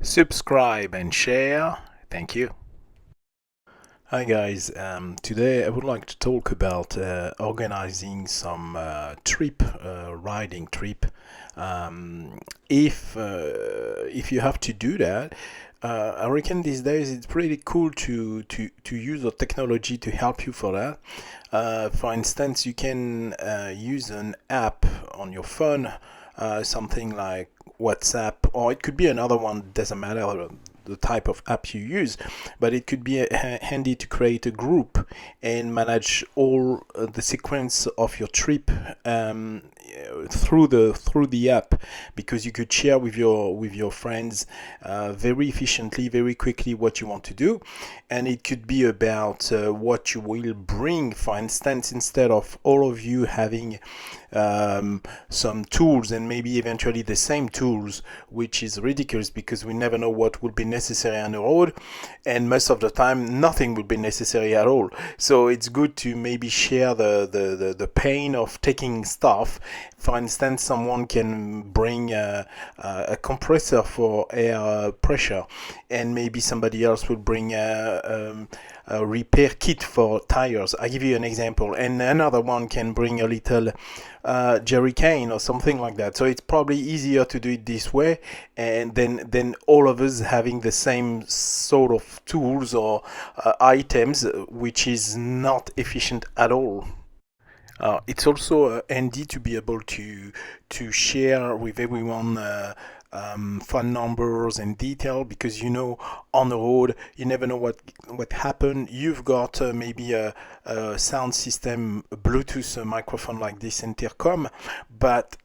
subscribe and share. Thank you. Hi guys, today I would like to talk about organizing some riding trip. If you have to do that, I reckon these days it's pretty cool to use the technology to help you for that. For instance, you can use an app on your phone, something like WhatsApp, or it could be another one, doesn't matter the type of app you use, but it could be handy to create a group and manage all the sequence of your trip through the app, because you could share with your friends very efficiently, very quickly what you want to do. And it could be about what you will bring. For instance, instead of all of you having some tools and maybe eventually the same tools, which is ridiculous because we never know what will be necessary on the road, and most of the time nothing will be necessary at all. So it's good to maybe share the pain of taking stuff. For instance, someone can bring a compressor for air pressure, and maybe somebody else will bring a repair kit for tires. I give you an example, and another one can bring a little jerry can or something like that. So it's probably easier to do it this way, and then all of us having the same sort of tools or items, which is not efficient at all. It's also handy to be able to share with everyone phone numbers and detail, because on the road you never know what happened. You've got maybe a sound system, a Bluetooth microphone like this intercom, but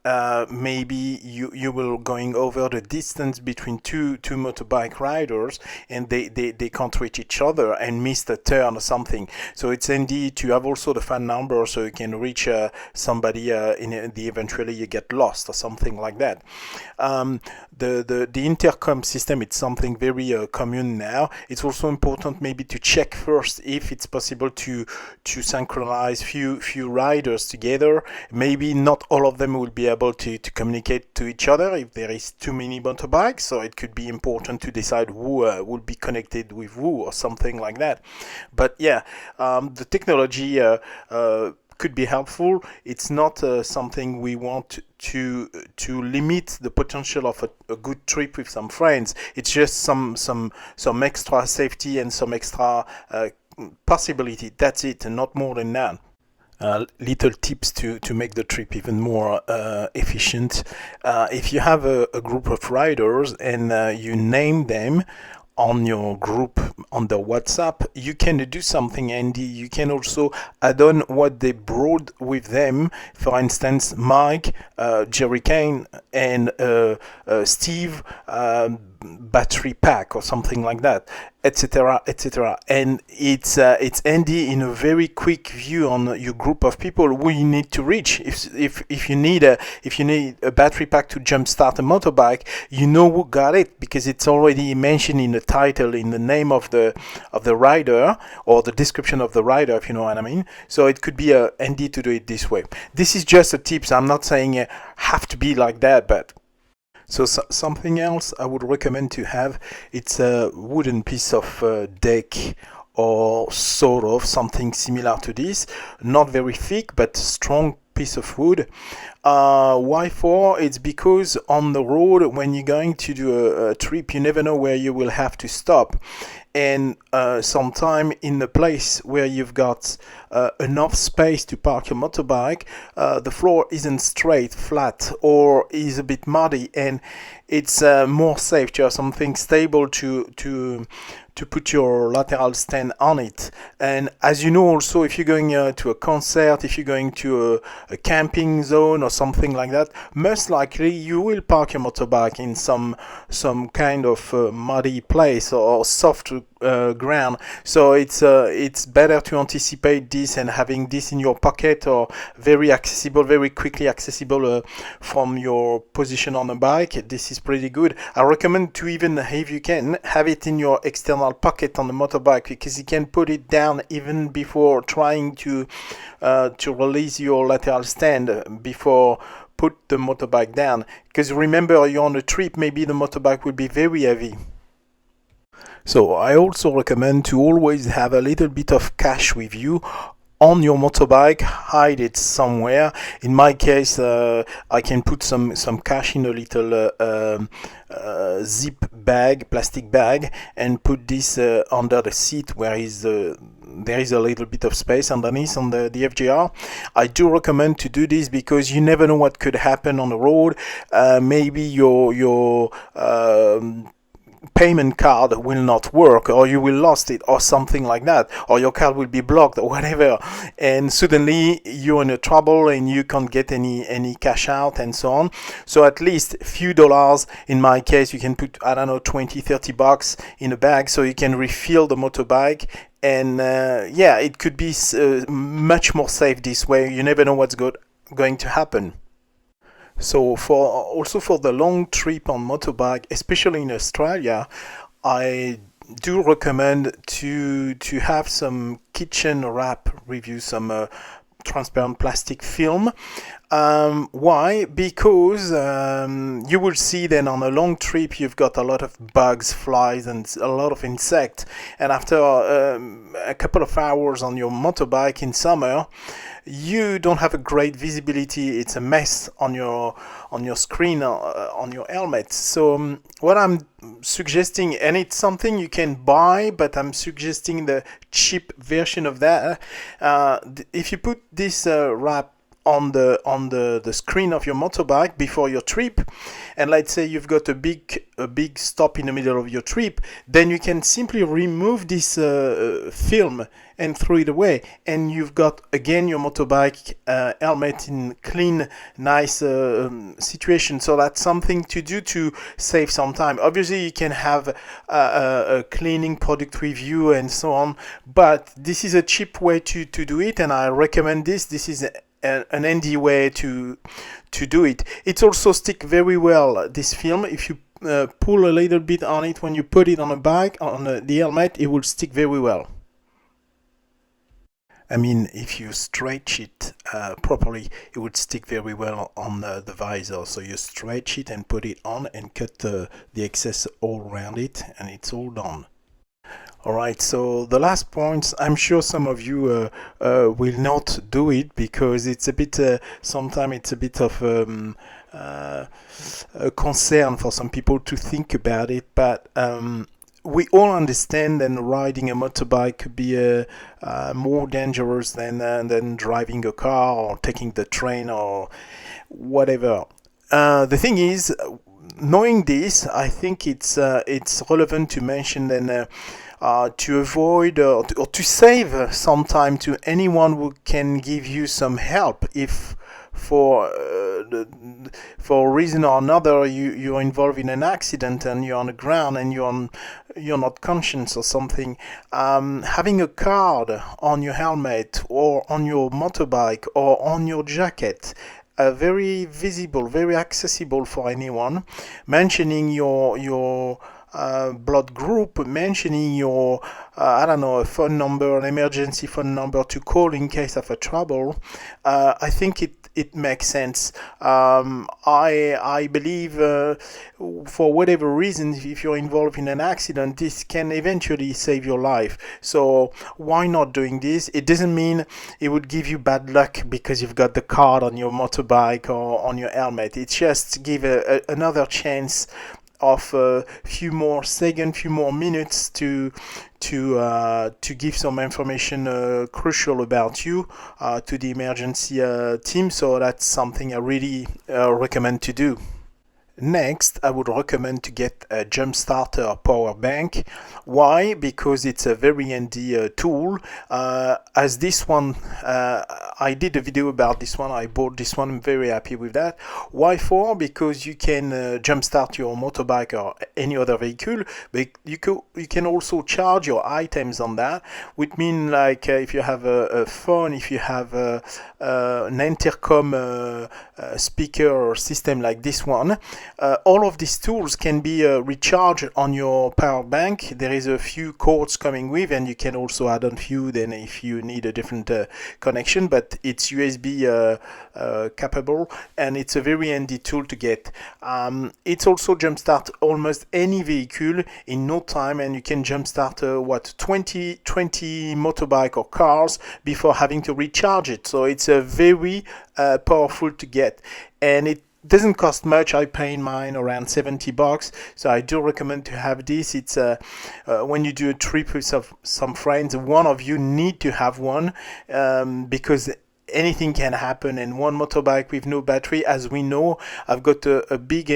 maybe you will going over the distance between two motorbike riders, and they can't reach each other and miss the turn or something. So it's handy to have also the phone number, so you can reach somebody in the eventually you get lost or something like that. The intercom system, it's something very common now. It's also important maybe to check first if it's possible to synchronize few riders together. Maybe not all of them will be able to communicate to each other if there is too many motorbikes, so it could be important to decide who will be connected with who or something like that. But yeah, the technology could be helpful. It's not something we want to limit the potential of a good trip with some friends. It's just some extra safety and some extra possibility. That's it, and not more than that. Little tips to make the trip even more efficient. If you have a group of riders and you name them on your group on the WhatsApp, you can do something handy. You can also add on what they brought with them. For instance, Mike, Jerry Kane, and Steve, battery pack or something like that, etc., etc. And it's handy in a very quick view on your group of people who you need to reach. If you need a battery pack to jumpstart a motorbike, you know who got it, because it's already mentioned in the title, in the name of the rider, or the description of the rider, if you know what I mean. So it could be handy to do it this way. This is just a tip. I'm not saying have to be like that, but something else I would recommend to have, it's a wooden piece of deck, or sort of something similar to this, not very thick but strong piece of wood. Why for? It's because on the road, when you're going to do a trip, you never know where you will have to stop, and sometime in the place where you've got enough space to park your motorbike, the floor isn't straight, flat, or is a bit muddy, and it's more safe to have something stable to put your lateral stand on it. And as you know, also, if you're going to a concert, if you're going to a camping zone or something like that, most likely you will park your motorbike in some kind of muddy place or soft ground. So it's better to anticipate this, and having this in your pocket, or very quickly accessible from your position on the bike. This is pretty good. I recommend to, even if you can, have it in your external pocket on the motorbike, because you can put it down even before trying to release your lateral stand, before put the motorbike down. Because remember, you're on a trip, maybe the motorbike will be very heavy. So I also recommend to always have a little bit of cash with you on your motorbike. Hide it somewhere. In my case, I can put some cash in a little zip bag, plastic bag, and put this under the seat where there is a little bit of space underneath on the FJR. I do recommend to do this because you never know what could happen on the road. Maybe your payment card will not work, or you will lost it, or something like that, or your card will be blocked, or whatever, and suddenly you're in a trouble and you can't get any cash out and so on. So at least a few dollars, in my case you can put, I don't know, 20-30 bucks in a bag so you can refill the motorbike. And yeah, it could be much more safe this way. You never know what's going to happen. So for the long trip on motorbike, especially in Australia, I do recommend to have some kitchen wrap with you, some transparent plastic film. Why? Because you will see then on a long trip you've got a lot of bugs, flies, and a lot of insects. And after a couple of hours on your motorbike in summer, you don't have a great visibility. It's a mess on your screen, on your helmet. So what I'm suggesting, and it's something you can buy, but I'm suggesting the cheap version of that. If you put this wrap on the screen of your motorbike before your trip, and let's say you've got a big stop in the middle of your trip, then you can simply remove this film and throw it away, and you've got again your motorbike helmet in clean, nice situation. So that's something to do to save some time. Obviously you can have a cleaning product review and so on, but this is a cheap way to do it, and I recommend this. This is an handy way to do it. It's also stick very well, this film. If you pull a little bit on it when you put it on a bike, on the helmet, it will stick very well. I mean, if you stretch it properly, it would stick very well on the visor. So you stretch it and put it on and cut the excess all around it, and it's all done. Alright, so the last point, I'm sure some of you will not do it because it's a bit, sometimes it's a bit of a concern for some people to think about it, but we all understand that riding a motorbike could be more dangerous than driving a car or taking the train or whatever. The thing is, knowing this, I think it's relevant to mention then to avoid or to save some time to anyone who can give you some help if for a reason or another you're involved in an accident and you're on the ground and you're not conscious or something. Having a card on your helmet or on your motorbike or on your jacket, very visible, very accessible for anyone, mentioning your blood group, mentioning your I don't know, a phone number, an emergency phone number to call in case of a trouble. I think it makes sense. I believe for whatever reason, if you're involved in an accident, this can eventually save your life. So why not doing this? It doesn't mean it would give you bad luck because you've got the card on your motorbike or on your helmet. It just give another chance of a few more seconds, few more minutes to give some information crucial about you to the emergency team. So that's something I really recommend to do. Next, I would recommend to get a jump starter power bank. Why? Because it's a very handy tool. As this one, I did a video about this one. I bought this one. I'm very happy with that. Why for? Because you can jump start your motorbike or any other vehicle, but you can also charge your items on that. Which means like if you have a phone, if you have an intercom speaker or system like this one, All of these tools can be recharged on your power bank. There is a few cords coming with, and you can also add on few then if you need a different connection, but it's USB capable, and it's a very handy tool to get. It's also jumpstart almost any vehicle in no time, and you can jumpstart 20 motorbike or cars before having to recharge it. So it's a very powerful to get, and it doesn't cost much. I pay mine around $70, so I do recommend to have this. It's when you do a trip with some friends, one of you need to have one, because anything can happen. And one motorbike with no battery, as we know, I've got a big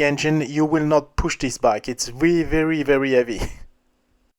engine. You will not push this bike. It's very, very, very heavy.